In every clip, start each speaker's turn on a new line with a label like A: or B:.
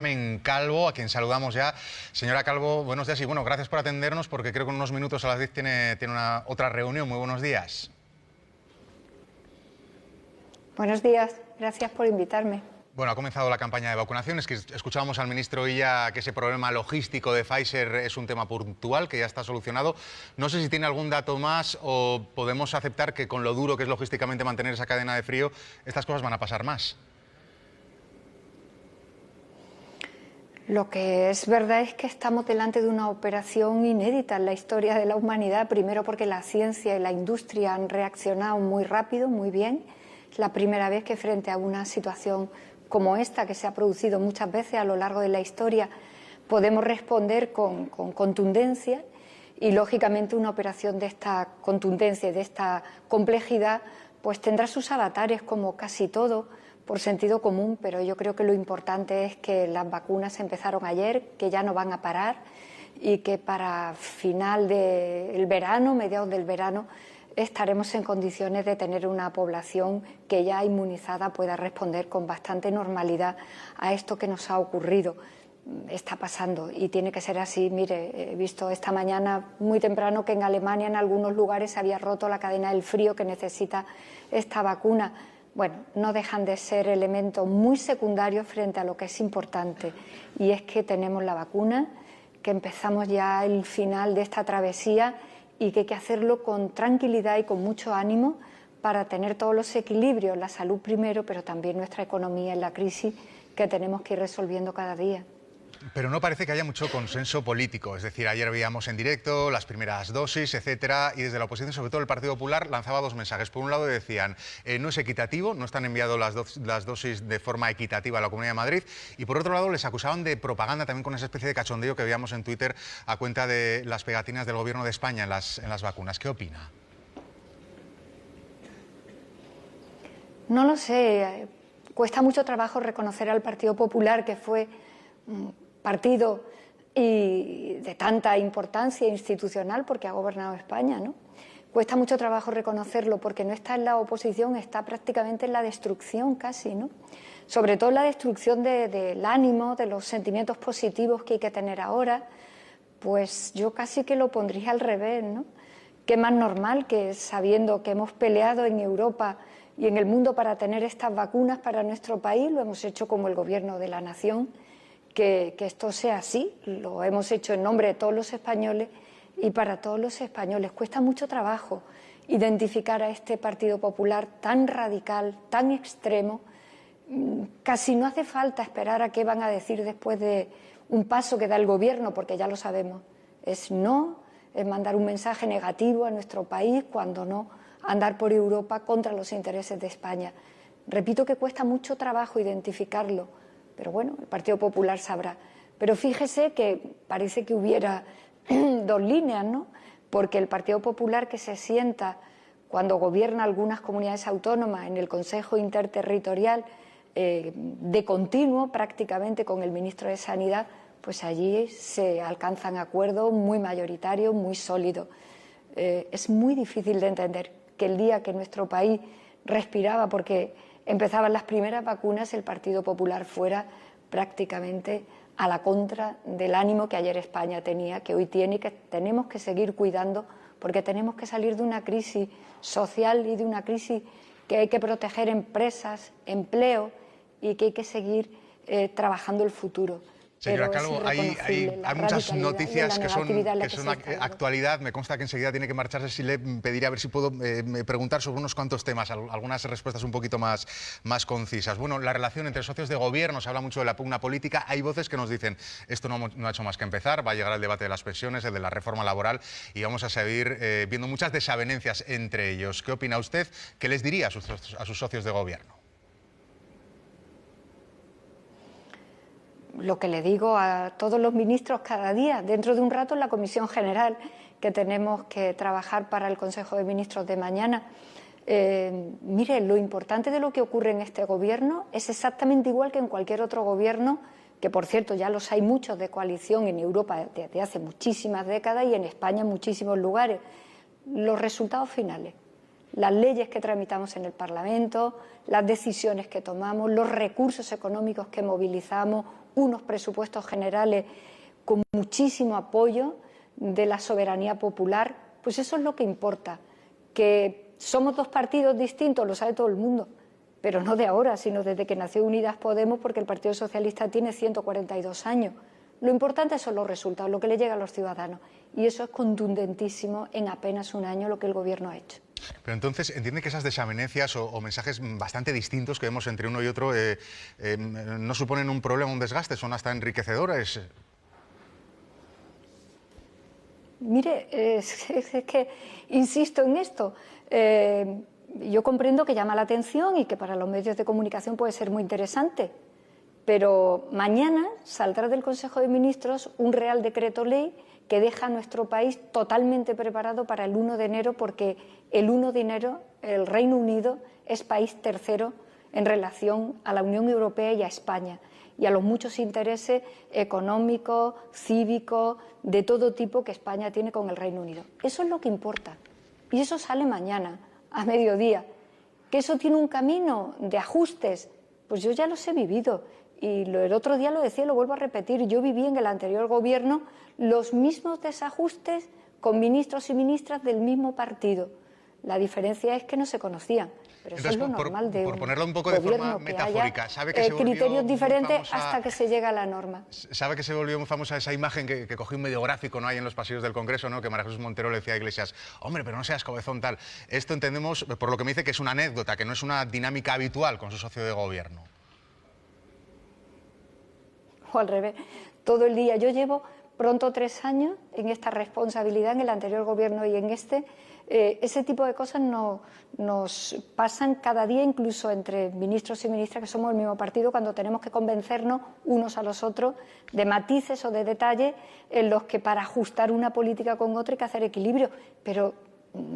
A: Carmen Calvo, a quien saludamos ya. Señora Calvo, buenos días y bueno, gracias por atendernos porque creo que en unos minutos a las 10 tiene otra reunión. Muy buenos días.
B: Buenos días, gracias por invitarme.
A: Bueno, ha comenzado la campaña de vacunación. Es que escuchábamos al ministro Illa que ese problema logístico de Pfizer es un tema puntual, que ya está solucionado. No sé si tiene algún dato más o podemos aceptar que con lo duro que es logísticamente mantener esa cadena de frío, estas cosas van a pasar más.
B: Lo que es verdad es que estamos delante de una operación inédita en la historia de la humanidad, primero porque la ciencia y la industria han reaccionado muy rápido, muy bien. Es la primera vez que frente a una situación como esta, que se ha producido muchas veces a lo largo de la historia, podemos responder con contundencia y, lógicamente, una operación de esta contundencia y de esta complejidad pues tendrá sus avatares, como casi todo, por sentido común, pero yo creo que lo importante es que las vacunas empezaron ayer, que ya no van a parar y que para final del verano, mediados del verano, estaremos en condiciones de tener una población que ya inmunizada pueda responder con bastante normalidad a esto que nos ha ocurrido. Está pasando y tiene que ser así. Mire, he visto esta mañana muy temprano que en Alemania en algunos lugares se había roto la cadena del frío que necesita esta vacuna. Bueno, no dejan de ser elementos muy secundarios frente a lo que es importante, y es que tenemos la vacuna, que empezamos ya el final de esta travesía y que hay que hacerlo con tranquilidad y con mucho ánimo para tener todos los equilibrios, la salud primero, pero también nuestra economía en la crisis que tenemos que ir resolviendo cada día.
A: Pero no parece que haya mucho consenso político. Es decir, ayer veíamos en directo las primeras dosis, etcétera, y desde la oposición, sobre todo el Partido Popular, lanzaba dos mensajes. Por un lado decían, no es equitativo, no están enviando las dosis de forma equitativa a la Comunidad de Madrid, y por otro lado les acusaban de propaganda, también con esa especie de cachondeo que veíamos en Twitter a cuenta de las pegatinas del Gobierno de España en las vacunas. ¿Qué opina?
B: No lo sé. Cuesta mucho trabajo reconocer al Partido Popular, que fue partido y de tanta importancia institucional porque ha gobernado España, ¿no? Cuesta mucho trabajo reconocerlo porque no está en la oposición, está prácticamente en la destrucción casi, ¿no? Sobre todo en la destrucción del ánimo, de los sentimientos positivos que hay que tener ahora. Pues yo casi que lo pondría al revés, ¿no? Qué más normal que, sabiendo que hemos peleado en Europa y en el mundo para tener estas vacunas para nuestro país, lo hemos hecho como el gobierno de la nación, que esto sea así, lo hemos hecho en nombre de todos los españoles y para todos los españoles. Cuesta mucho trabajo identificar a este Partido Popular tan radical, tan extremo. Casi no hace falta esperar a qué van a decir después de un paso que da el gobierno, porque ya lo sabemos. Es no, es mandar un mensaje negativo a nuestro país, cuando no, andar por Europa contra los intereses de España. Repito que cuesta mucho trabajo identificarlo, pero bueno, el Partido Popular sabrá. Pero fíjese que parece que hubiera dos líneas, ¿no? Porque el Partido Popular, que se sienta cuando gobierna algunas comunidades autónomas en el Consejo Interterritorial de continuo prácticamente con el ministro de Sanidad, pues allí se alcanzan acuerdos muy mayoritarios, muy sólidos. Es muy difícil de entender que el día que nuestro país respiraba porque empezaban las primeras vacunas, el Partido Popular fuera prácticamente a la contra del ánimo que ayer España tenía, que hoy tiene y que tenemos que seguir cuidando, porque tenemos que salir de una crisis social y de una crisis que hay que proteger empresas, empleo, y que hay que seguir trabajando el futuro.
A: Señora Calvo, hay muchas noticias que son actualidad. Me consta que enseguida tiene que marcharse. Si le pediría a ver si puedo preguntar sobre unos cuantos temas, algunas respuestas un poquito más concisas. Bueno, la relación entre socios de gobierno, se habla mucho de la pugna política. Hay voces que nos dicen, esto no ha hecho más que empezar, va a llegar el debate de las pensiones, el de la reforma laboral, y vamos a seguir viendo muchas desavenencias entre ellos. ¿Qué opina usted? ¿Qué les diría a sus socios de gobierno?
B: Lo que le digo a todos los ministros cada día, dentro de un rato en la Comisión General que tenemos que trabajar para el Consejo de Ministros de mañana. Mire, lo importante de lo que ocurre en este gobierno es exactamente igual que en cualquier otro gobierno, que por cierto ya los hay muchos de coalición en Europa desde hace muchísimas décadas y en España en muchísimos lugares. Los resultados finales, las leyes que tramitamos en el Parlamento, las decisiones que tomamos, los recursos económicos que movilizamos, unos presupuestos generales con muchísimo apoyo de la soberanía popular, pues eso es lo que importa. Que somos dos partidos distintos, lo sabe todo el mundo, pero no de ahora, sino desde que nació Unidas Podemos, porque el Partido Socialista tiene 142 años. Lo importante son los resultados, lo que le llega a los ciudadanos, y eso es contundentísimo en apenas un año lo que el Gobierno ha hecho.
A: Pero entonces, ¿entiende que esas desavenencias o mensajes bastante distintos que vemos entre uno y otro no suponen un problema, un desgaste, son hasta enriquecedores?
B: Mire, es que insisto en esto. Yo comprendo que llama la atención y que para los medios de comunicación puede ser muy interesante, pero mañana saldrá del Consejo de Ministros un Real Decreto Ley que deja a nuestro país totalmente preparado para el 1 de enero, porque el 1 de enero el Reino Unido es país tercero en relación a la Unión Europea y a España, y a los muchos intereses económicos, cívicos, de todo tipo que España tiene con el Reino Unido. Eso es lo que importa. Y eso sale mañana, a mediodía. ¿Que eso tiene un camino de ajustes? Pues yo ya los he vivido. Y el otro día lo decía y lo vuelvo a repetir. Yo viví en el anterior Gobierno los mismos desajustes con ministros y ministras del mismo partido. La diferencia es que no se conocían. Pero eso
A: entonces,
B: es lo normal de
A: por ponerlo un poco de forma metafórica,
B: ¿sabe que criterios diferentes hasta que se llega a la norma?
A: ¿Sabe que se volvió muy famosa esa imagen que cogió un medio gráfico, ¿no?, ahí en los pasillos del Congreso, ¿no?, que María Jesús Montero le decía a Iglesias: hombre, pero no seas cabezón tal? Esto entendemos, por lo que me dice, que es una anécdota, que no es una dinámica habitual con su socio de gobierno.
B: O al revés, todo el día. Yo llevo pronto 3 años en esta responsabilidad, en el anterior Gobierno y en este. Ese tipo de cosas nos pasan cada día, incluso entre ministros y ministras que somos el mismo partido, cuando tenemos que convencernos unos a los otros de matices o de detalles en los que para ajustar una política con otra hay que hacer equilibrio. Pero,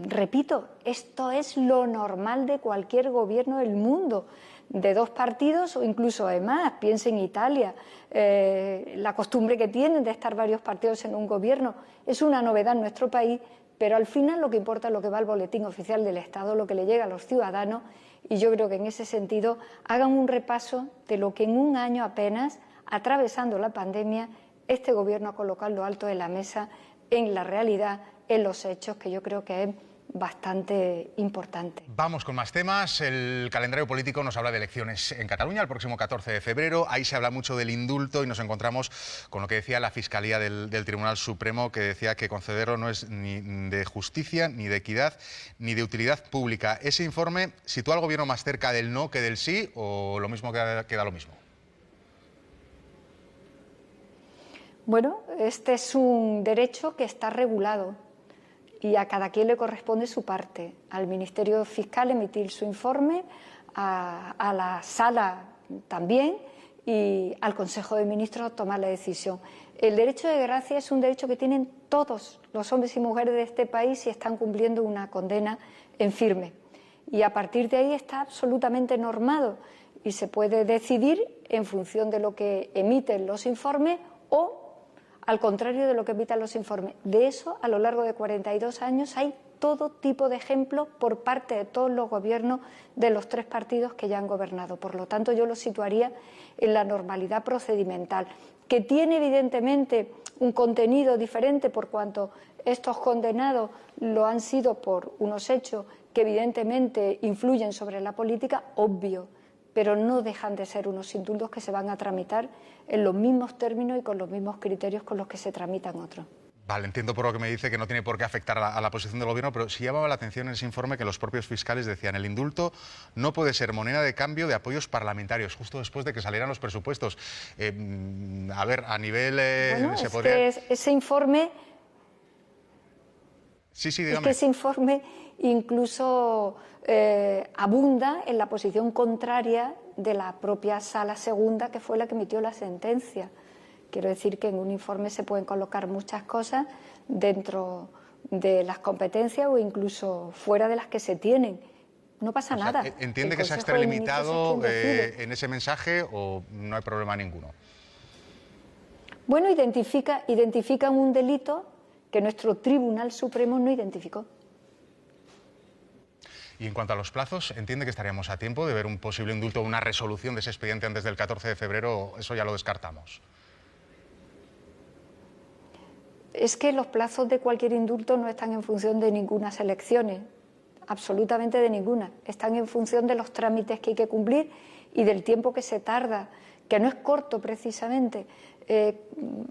B: repito, esto es lo normal de cualquier gobierno del mundo, de dos partidos o incluso de más. Piense en Italia, la costumbre que tienen de estar varios partidos en un gobierno. Es una novedad en nuestro país, pero al final lo que importa es lo que va al Boletín Oficial del Estado, lo que le llega a los ciudadanos, y yo creo que en ese sentido hagan un repaso de lo que en un año apenas, atravesando la pandemia, este Gobierno ha colocado en lo alto de la mesa, en la realidad, en los hechos, que yo creo que es bastante importante.
A: Vamos con más temas. El calendario político nos habla de elecciones en Cataluña el próximo 14 de febrero. Ahí se habla mucho del indulto y nos encontramos con lo que decía la Fiscalía del Tribunal Supremo, que decía que concederlo no es ni de justicia, ni de equidad, ni de utilidad pública. ¿Ese informe sitúa al Gobierno más cerca del no que del sí, o lo mismo queda lo mismo?
B: Bueno, este es un derecho que está regulado y a cada quien le corresponde su parte. Al Ministerio Fiscal emitir su informe, a la Sala también, y al Consejo de Ministros tomar la decisión. El derecho de gracia es un derecho que tienen todos los hombres y mujeres de este país si están cumpliendo una condena en firme. Y a partir de ahí está absolutamente normado y se puede decidir en función de lo que emiten los informes o al contrario de lo que evitan los informes. De eso, a lo largo de 42 años, hay todo tipo de ejemplos por parte de todos los gobiernos de los 3 partidos que ya han gobernado. Por lo tanto, yo lo situaría en la normalidad procedimental, que tiene evidentemente un contenido diferente por cuanto estos condenados lo han sido por unos hechos que evidentemente influyen sobre la política, obvio, pero no dejan de ser unos indultos que se van a tramitar en los mismos términos y con los mismos criterios con los que se tramitan otros.
A: Vale, entiendo por lo que me dice que no tiene por qué afectar a la posición del Gobierno, pero sí llamaba la atención en ese informe que los propios fiscales decían: el indulto no puede ser moneda de cambio de apoyos parlamentarios, justo después de que salieran los presupuestos. A ver, a nivel...
B: Bueno, se podría... que ese informe...
A: Sí, dígame.
B: Es que ese informe incluso abunda en la posición contraria de la propia Sala Segunda, que fue la que emitió la sentencia. Quiero decir que en un informe se pueden colocar muchas cosas dentro de las competencias o incluso fuera de las que se tienen. No pasa nada.
A: ¿Entiende que se ha extralimitado en ese mensaje o no hay problema ninguno?
B: Bueno, identifican un delito que nuestro Tribunal Supremo no identificó.
A: Y en cuanto a los plazos, ¿entiende que estaríamos a tiempo de ver un posible indulto o una resolución de ese expediente antes del 14 de febrero? ¿Eso ya lo descartamos?
B: Es que los plazos de cualquier indulto no están en función de ninguna elecciones, absolutamente de ninguna. Están en función de los trámites que hay que cumplir y del tiempo que se tarda, que no es corto precisamente.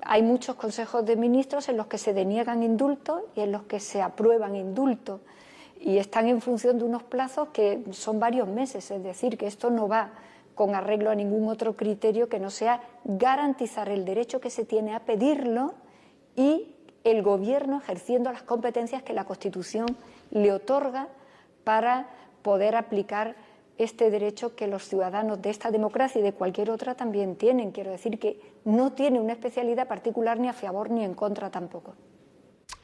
B: Hay muchos consejos de ministros en los que se deniegan indultos y en los que se aprueban indultos. Y están en función de unos plazos que son varios meses, es decir, que esto no va con arreglo a ningún otro criterio que no sea garantizar el derecho que se tiene a pedirlo y el Gobierno ejerciendo las competencias que la Constitución le otorga para poder aplicar este derecho que los ciudadanos de esta democracia y de cualquier otra también tienen. Quiero decir que no tiene una especialidad particular ni a favor ni en contra tampoco.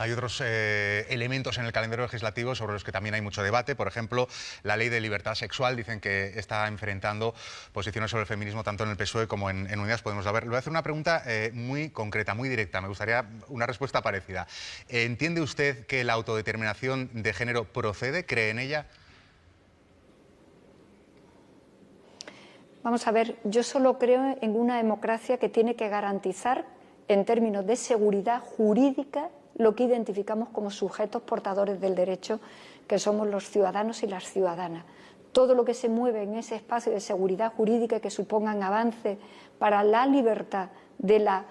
A: Hay otros elementos en el calendario legislativo sobre los que también hay mucho debate. Por ejemplo, la ley de libertad sexual. Dicen que está enfrentando posiciones sobre el feminismo tanto en el PSOE como en Unidas Podemos. A ver, le voy a hacer una pregunta muy concreta, muy directa. Me gustaría una respuesta parecida. ¿Entiende usted que la autodeterminación de género procede? ¿Cree en ella?
B: Vamos a ver, yo solo creo en una democracia que tiene que garantizar, en términos de seguridad jurídica, lo que identificamos como sujetos portadores del derecho, que somos los ciudadanos y las ciudadanas. Todo lo que se mueve en ese espacio de seguridad jurídica que supongan avance para la libertad de la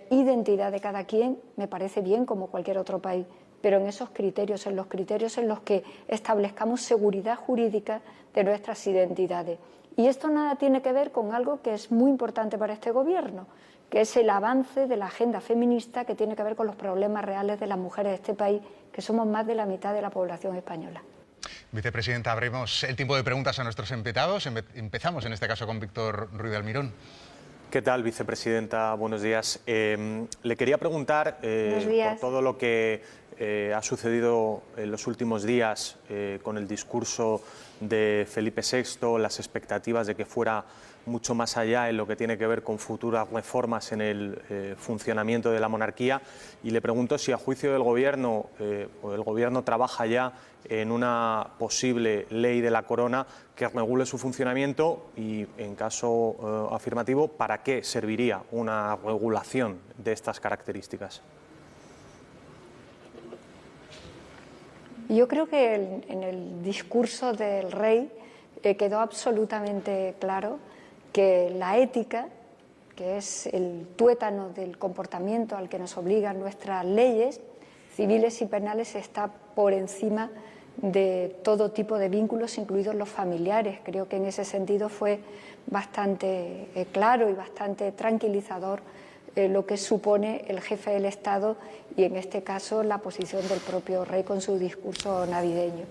B: identidad de cada quien, me parece bien como cualquier otro país, pero en esos criterios, en los criterios en los que establezcamos seguridad jurídica de nuestras identidades. Y esto nada tiene que ver con algo que es muy importante para este Gobierno, que es el avance de la agenda feminista que tiene que ver con los problemas reales de las mujeres de este país, que somos más de la mitad de la población española.
A: Vicepresidenta, abrimos el tiempo de preguntas a nuestros invitados. Empezamos en este caso con Víctor Ruiz de Almirón.
C: ¿Qué tal, vicepresidenta? Buenos días. Le quería preguntar por todo lo que ha sucedido en los últimos días con el discurso de Felipe VI, las expectativas de que fuera mucho más allá en lo que tiene que ver con futuras reformas en el funcionamiento de la monarquía, y le pregunto si a juicio del Gobierno el Gobierno trabaja ya en una posible ley de la corona que regule su funcionamiento y, en caso afirmativo, ¿para qué serviría una regulación de estas características?
B: Yo creo que en el discurso del rey quedó absolutamente claro que la ética, que es el tuétano del comportamiento al que nos obligan nuestras leyes civiles y penales, está por encima de todo tipo de vínculos, incluidos los familiares. Creo que en ese sentido fue bastante claro y bastante tranquilizador lo que supone el jefe del Estado y, en este caso, la posición del propio rey con su discurso navideño.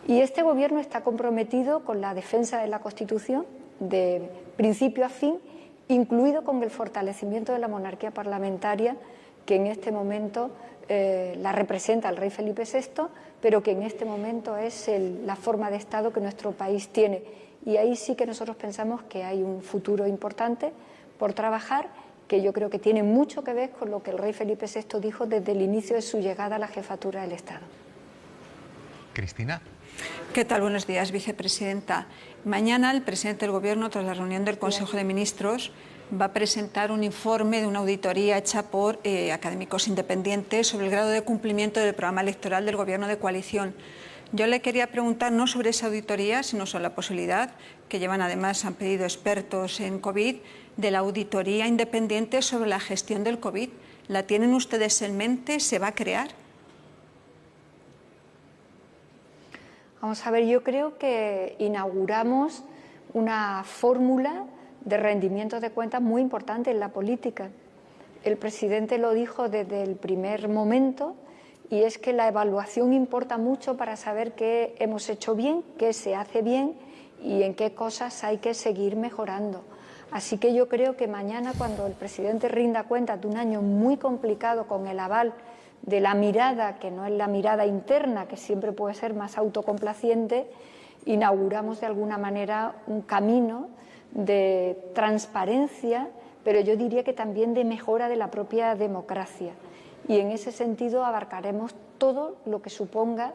B: Y este Gobierno está comprometido con la defensa de la Constitución de principio a fin, incluido con el fortalecimiento de la monarquía parlamentaria, que en este momento la representa el rey Felipe VI, pero que en este momento es la forma de Estado que nuestro país tiene. Y ahí sí que nosotros pensamos que hay un futuro importante por trabajar, que yo creo que tiene mucho que ver con lo que el rey Felipe VI dijo desde el inicio de su llegada a la jefatura del Estado.
A: Cristina.
D: ¿Qué tal? Buenos días, vicepresidenta. Mañana el presidente del Gobierno, tras la reunión del Consejo de Ministros, va a presentar un informe de una auditoría hecha por académicos independientes sobre el grado de cumplimiento del programa electoral del Gobierno de coalición. Yo le quería preguntar no sobre esa auditoría, sino sobre la posibilidad, que han pedido expertos en COVID, de la auditoría independiente sobre la gestión del COVID. ¿La tienen ustedes en mente? ¿Se va a crear?
B: Vamos a ver, yo creo que inauguramos una fórmula de rendimiento de cuentas muy importante en la política. El presidente lo dijo desde el primer momento, y es que la evaluación importa mucho para saber qué hemos hecho bien, qué se hace bien y en qué cosas hay que seguir mejorando. Así que yo creo que mañana, cuando el presidente rinda cuentas de un año muy complicado, con el aval de la mirada, que no es la mirada interna, que siempre puede ser más autocomplaciente, inauguramos de alguna manera un camino de transparencia, pero yo diría que también de mejora de la propia democracia. Y en ese sentido abarcaremos todo lo que suponga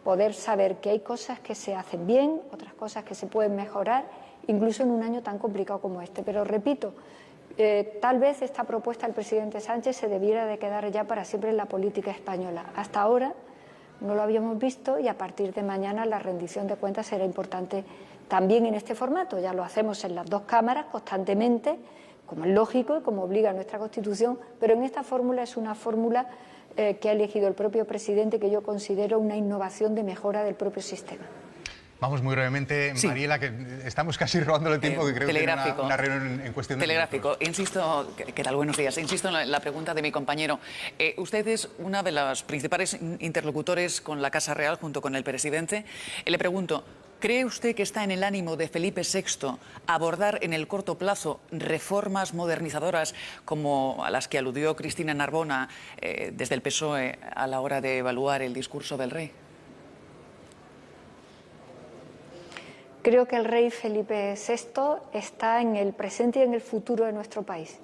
B: poder saber que hay cosas que se hacen bien, otras cosas que se pueden mejorar, incluso en un año tan complicado como este. Pero repito, tal vez esta propuesta del presidente Sánchez se debiera de quedar ya para siempre en la política española. Hasta ahora no lo habíamos visto y a partir de mañana la rendición de cuentas será importante también en este formato. Ya lo hacemos en las dos cámaras constantemente, como es lógico y como obliga nuestra Constitución, pero en esta fórmula es una fórmula que ha elegido el propio presidente, que yo considero una innovación de mejora del propio sistema.
A: Vamos muy brevemente, sí. Mariela, que estamos casi robándole el tiempo, que creo que tiene una reunión en cuestión de
E: telegráfico.
A: minutos.
E: Insisto, ¿qué tal? Buenos días. Insisto en la pregunta de mi compañero. Usted es una de las principales interlocutores con la Casa Real, junto con el presidente. Le pregunto, ¿cree usted que está en el ánimo de Felipe VI abordar en el corto plazo reformas modernizadoras como a las que aludió Cristina Narbona desde el PSOE a la hora de evaluar el discurso del rey?
B: Creo que el rey Felipe VI está en el presente y en el futuro de nuestro país,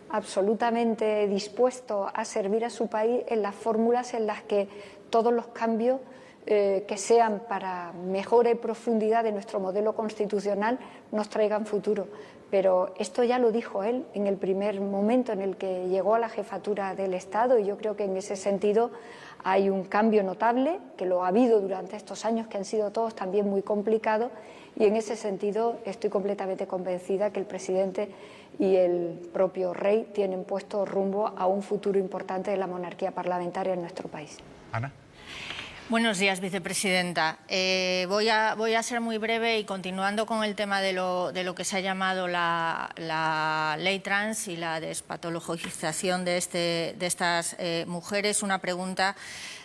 B: absolutamente dispuesto a servir a su país en las fórmulas en las que todos los cambios que sean para mejora y profundidad de nuestro modelo constitucional nos traigan futuro. Pero esto ya lo dijo él en el primer momento en el que llegó a la jefatura del Estado, y yo creo que en ese sentido hay un cambio notable, que lo ha habido durante estos años, que han sido todos también muy complicados, y en ese sentido estoy completamente convencida que el presidente y el propio rey tienen puesto rumbo a un futuro importante de la monarquía parlamentaria en nuestro país.
A: Ana.
F: Buenos días, vicepresidenta. Voy a ser muy breve y continuando con el tema de lo que se ha llamado la ley trans y la despatologización de estas mujeres, una pregunta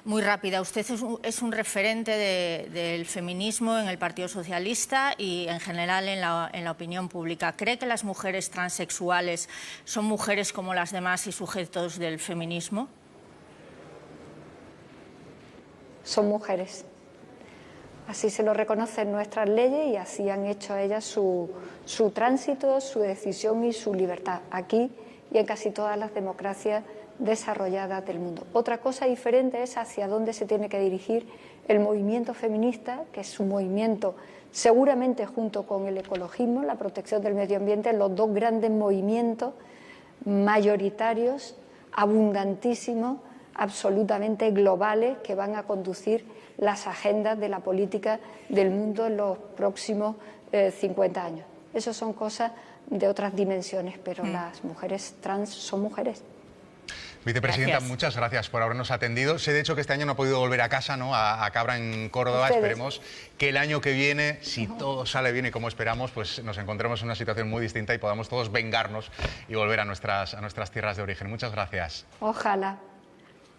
F: muy rápida. Usted es un referente del feminismo en el Partido Socialista y en general en la opinión pública. ¿Cree que las mujeres transexuales son mujeres como las demás y sujetos del feminismo?
B: Son mujeres. Así se lo reconocen nuestras leyes y así han hecho ellas su tránsito, su decisión y su libertad, aquí y en casi todas las democracias desarrolladas del mundo. Otra cosa diferente es hacia dónde se tiene que dirigir el movimiento feminista, que es un movimiento seguramente junto con el ecologismo, la protección del medio ambiente, los dos grandes movimientos mayoritarios, abundantísimos, absolutamente globales, que van a conducir las agendas de la política del mundo en los próximos 50 años. Esas son cosas de otras dimensiones, pero las mujeres trans son mujeres.
A: Vicepresidenta, muchas gracias por habernos atendido. Sé de hecho que este año no ha podido volver a casa, ¿no? A Cabra, en Córdoba.
B: Ustedes.
A: Esperemos que el año que viene, si todo sale bien y como esperamos, pues nos encontremos en una situación muy distinta y podamos todos vengarnos y volver a nuestras tierras de origen. Muchas gracias.
B: Ojalá.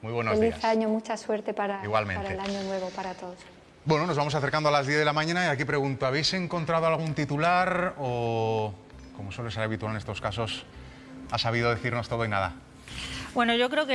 A: Muy buenos días.
B: Feliz año, mucha suerte para el año nuevo para todos.
A: Bueno, nos vamos acercando a las 10 de la mañana y aquí pregunto, ¿habéis encontrado algún titular o, como suele ser habitual en estos casos, ha sabido decirnos todo y nada?
F: Bueno, yo creo que